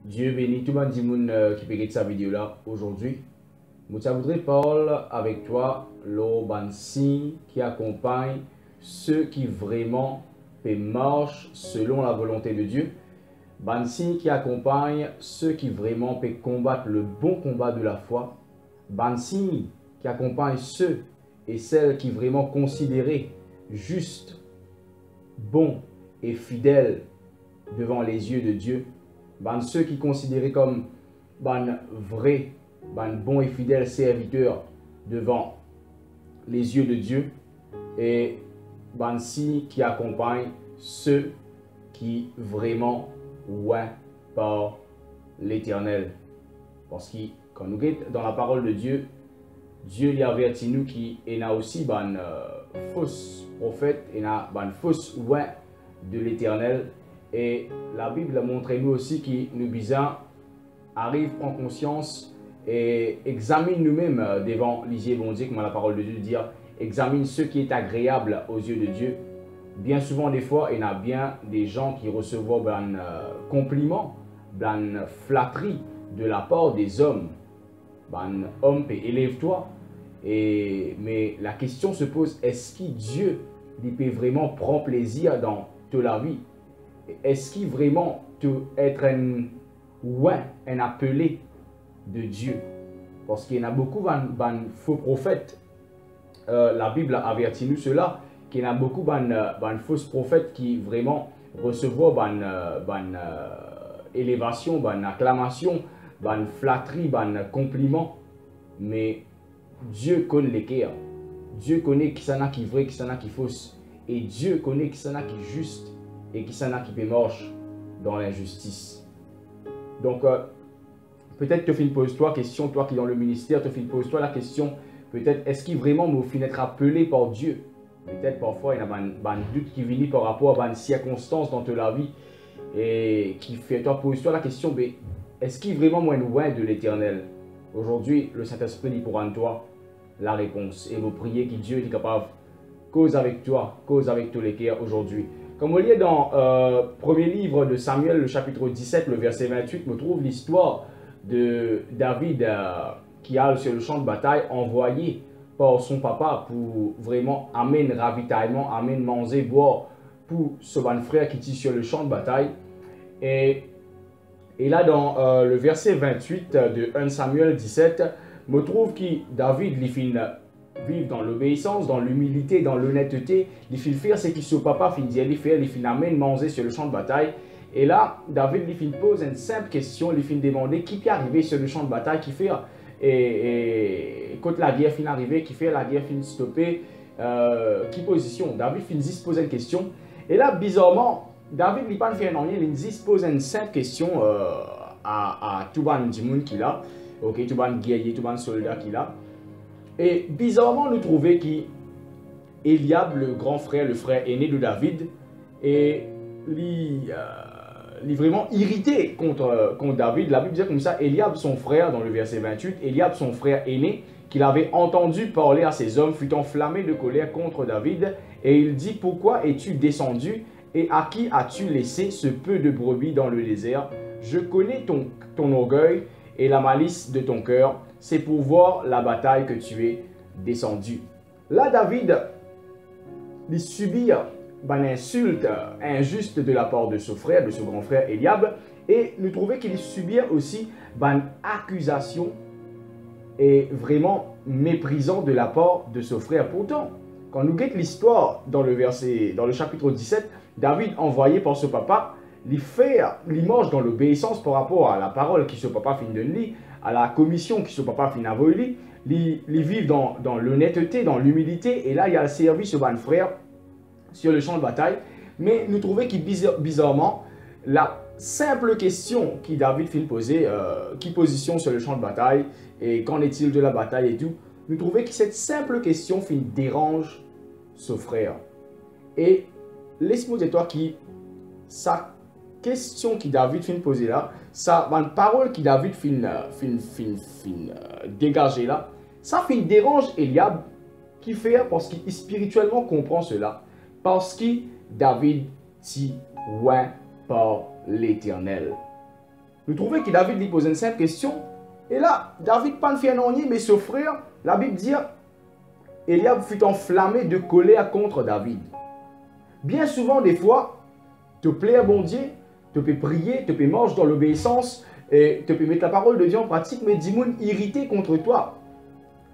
Dieu bénit tout le monde qui peut regarder sa vidéo là aujourd'hui. Je voudrais parler avec toi le signe qui accompagne ceux qui vraiment marchent selon la volonté de Dieu. Ban signe qui accompagne ceux qui vraiment peuvent combattre le bon combat de la foi. Ban signe qui accompagne ceux et celles qui vraiment considérés justes, bons et fidèles devant les yeux de Dieu. Ban ceux qui considérés comme ban vrais, ban bons et fidèles serviteurs devant les yeux de Dieu. Et ban signe qui accompagne ceux qui vraiment ouais par l'Éternel. Parce que quand nous sommes dans la parole de Dieu, Dieu lui avertit nous qu'il y a aussi ban faux prophètes et ban faux ouais de l'Éternel. Et la Bible montre nous aussi que nous bisons arrive prendre conscience et examine nous-mêmes devant l'isier bon Dieu, comme la parole de Dieu dit, examine ce qui est agréable aux yeux de Dieu. Bien souvent, des fois, il y a bien des gens qui reçoivent un compliment, une flatterie de la part des hommes. Un homme peut élève-toi. Mais la question se pose, est-ce que Dieu il peut vraiment prendre plaisir dans toute la vie? Est-ce qu'il vraiment être un appelé de Dieu? Parce qu'il y en a beaucoup de faux prophètes. La Bible avertit nous cela, qu'il y en a beaucoup de faux prophètes qui vraiment recevront une élévation, une acclamation, une flatterie, un compliment. Mais Dieu connaît les cœurs. Dieu connaît qui s'en a qui est vrai, qui s'en a qui est faux. Et Dieu connaît qui s'en a qui est juste et qui s'en a qui peut marcher dans l'injustice. Donc, peut-être te pose-toi la question, toi qui es dans le ministère, pose-toi la question, peut-être est-ce qu'il vraiment me finit être appelé par Dieu? Peut-être parfois il y a un doute qui vient par rapport à une circonstance dans ta vie et qui fait toi pose-toi la question, mais est-ce qu'il vraiment moins loin de l'Éternel? Aujourd'hui, le Saint-Esprit dit pour toi la réponse et vous priez que Dieu est capable cause avec toi, cause avec tous les cœurs aujourd'hui. Comme on lit dans le premier livre de Samuel, le chapitre 17, le verset 28, on trouve l'histoire de David qui a sur le champ de bataille envoyé par son papa pour vraiment amener ravitaillement, amener manger, boire pour ce bon frère qui est sur le champ de bataille. Et là, dans le verset 28 de 1 Samuel 17, on trouve que David lui finit vivre dans l'obéissance, dans l'humilité, dans l'honnêteté. Il finit faire ce que son papa finit dire, il finit amener manger sur le champ de bataille. Et là, David lui finit pose une simple question, il finit demander qui peut arriver sur le champ de bataille, qui fait et quand la guerre finit arriver, qui fait la guerre finit stopper, qui position. David finit se poser une question. Et là, bizarrement, David lui pas fait rien, il se pose une simple question à tout le monde qui l'a, ok, tout le guerrier, tout le soldat qui l'a. Et bizarrement, nous trouvons qu'Eliab, le grand frère, le frère aîné de David, est vraiment irrité contre David. La Bible dit comme ça, Eliab, son frère, dans le verset 28, Eliab, son frère aîné, qu'il avait entendu parler à ses hommes, fut enflammé de colère contre David. Et il dit, pourquoi es-tu descendu et à qui as-tu laissé ce peu de brebis dans le désert? Je connais ton orgueil et la malice de ton cœur. C'est pour voir la bataille que tu es descendu. Là, David, il subit une insulte injuste de la part de son frère, de son grand frère Eliab. Et nous trouvons qu'il subit aussi une accusation et vraiment méprisant de la part de son frère. Pourtant, quand nous guettons l'histoire dans le chapitre 17, David envoyé par son papa, il marche dans l'obéissance par rapport à la parole que son papa finit de lire, à la commission que son papa finit d'avoir lire, il vit dans l'honnêteté, dans l'humilité, et là il y a le service au bon frère sur le champ de bataille. Mais nous trouvons que bizarrement, la simple question que David finit de poser, qui position sur le champ de bataille, et qu'en est-il de la bataille et tout, nous trouvons que cette simple question finit dérange son frère. Et laisse-moi dire toi qui sa question que David finit poser là, ça une parole que David finit dégager là, ça finit dérange Eliab qui fait parce qu'il spirituellement comprend cela, parce que David dit ouais par l'Éternel. Nous trouvons que David lui pose une simple question. Et là, David pas fait un ennui, mais ce frère, la Bible dit, Eliab fut enflammé de colère contre David. Bien souvent, des fois, te plaire bon Dieu, te peux prier, te peux marcher dans l'obéissance, et te peux mettre la parole de Dieu en pratique, mais dis-moi irrité contre toi,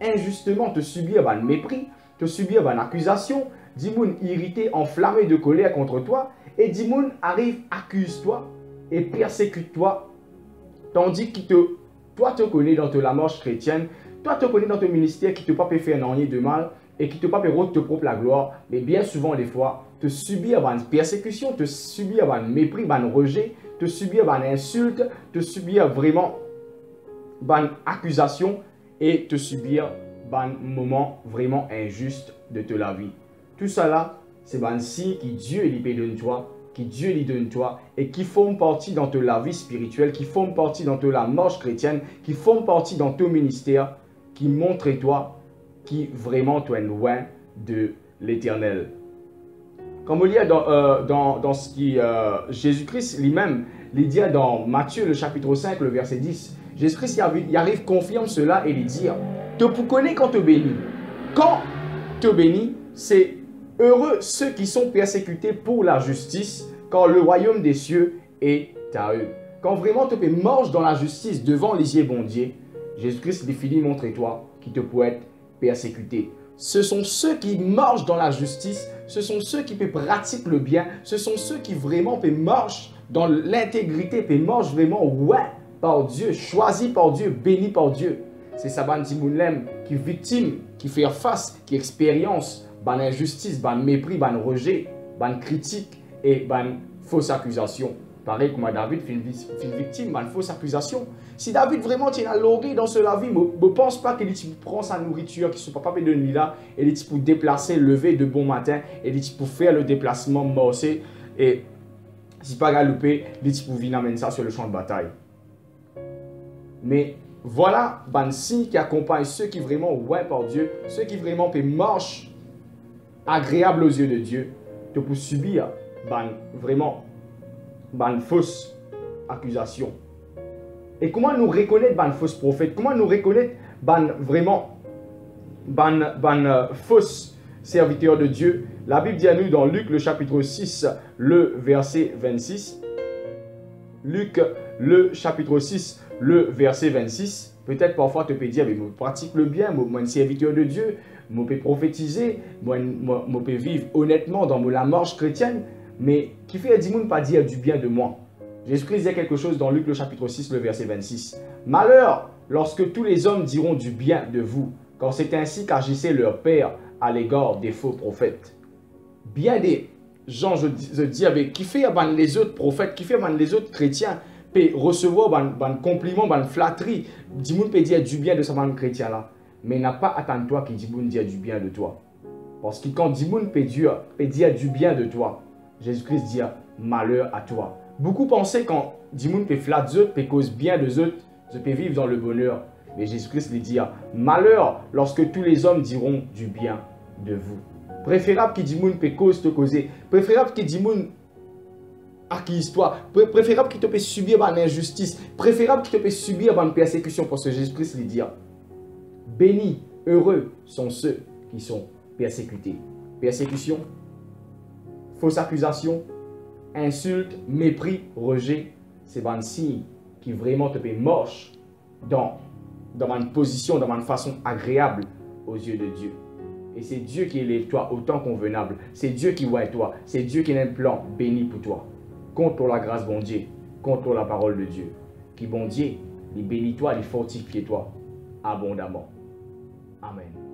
injustement, te subir un mépris, te subir une accusation, dis-moi irrité, enflammé de colère contre toi, et dis-moi arrive, accuse-toi et persécute-toi, tandis que toi te connais dans la marche chrétienne, toi te connais dans ton ministère qui ne te pas faire rien de mal et qui ne te pas rendre te propre la gloire, mais bien souvent des fois, te subir une persécution, te subir un mépris, un rejet, te subir une insulte, te subir vraiment une accusation et te subir un moment vraiment injuste de la vie. Tout cela, c'est un signe que Dieu lui donne toi, que Dieu lui donne toi et qui font partie dans la vie spirituelle, qui font partie dans la marche chrétienne, qui font partie dans ton ministère, qui montrent toi qui vraiment tu es loin de l'éternel. Comme on lit dans ce qui Jésus-Christ lui-même, il dit dans Matthieu le chapitre 5, le verset 10, Jésus-Christ il arrive, confirme cela et il dit, te connais quand te bénis. Quand te bénis, c'est heureux ceux qui sont persécutés pour la justice, car le royaume des cieux est à eux. Quand vraiment tu peux marcher dans la justice devant les yeux bon Dieu, Jésus-Christ lui finit montrer toi qui te peut être persécuté. Ce sont ceux qui marchent dans la justice, ce sont ceux qui pratiquent le bien, ce sont ceux qui vraiment marchent dans l'intégrité, marchent vraiment par Dieu, choisis par Dieu, bénis par Dieu. C'est ça, qui est victime, qui fait face, qui expérience ban injustice, ban mépris, ban rejet, ban critique et ban fausse accusation. Pareil comme David fait une victime ban fausse accusation. Si David vraiment tient à loguer dans cela vie, ne pense pas qu'il prend sa nourriture, qu'il ne soit pas de nuit là, et il pour déplacer, lever de bon matin, et il pour faire le déplacement morcé, et si pas galoper, il pour venir amener ça sur le champ de bataille. Mais voilà un signe qui accompagne ceux qui vraiment par Dieu, ceux qui vraiment marchent agréable aux yeux de Dieu, te pour subir vraiment fausse accusation. Et comment nous reconnaître fausse prophète? Comment nous reconnaître vraiment fausse serviteur de Dieu? La Bible dit à nous dans Luc le chapitre 6, le verset 26. Luc le chapitre 6, le verset 26. Peut-être parfois tu peux dire, mais je pratique le bien, moi, un serviteur de Dieu, je peux prophétiser, je peux vivre honnêtement dans la marche chrétienne, mais qui fait dis-moi pas dire du bien de moi. Jésus-Christ disait quelque chose dans Luc le chapitre 6, le verset 26. Malheur lorsque tous les hommes diront du bien de vous, car c'est ainsi qu'agissait leur Père à l'égard des faux prophètes. Bien des gens, je dis avec qui fait les autres prophètes, qui fait les autres chrétiens, peut recevoir un compliment, une flatterie. Dis-moi peut dire du bien de ce chrétien là, mais n'a pas attendu toi qui dis-moi dire du bien de toi. Parce que quand dis-moi peut dire du bien de toi, Jésus-Christ dit malheur à toi. Beaucoup pensaient quand dis-moi peut flatter peut cause bien de autres, je peux vivre dans le bonheur. Mais Jésus-Christ lui dit malheur lorsque tous les hommes diront du bien de vous. Préférable que dis-moi peut cause te causer, préférable que dis-moi acquise-toi, préférable qu'il te peut subir une injustice, préférable qu'il te peut subir une persécution, parce que Jésus-Christ lui dit bénis, heureux sont ceux qui sont persécutés. Persécution, fausse accusation, insulte, mépris, rejet, c'est un signe qui vraiment te peut moche dans une position, dans une façon agréable aux yeux de Dieu. Et c'est Dieu qui élève toi autant convenable. C'est Dieu qui voit toi. C'est Dieu qui a un plan béni pour toi. Compte pour la grâce, bon Dieu. Compte pour la parole de Dieu. Qui, bon Dieu, il bénit toi, il fortifie toi abondamment. Amen.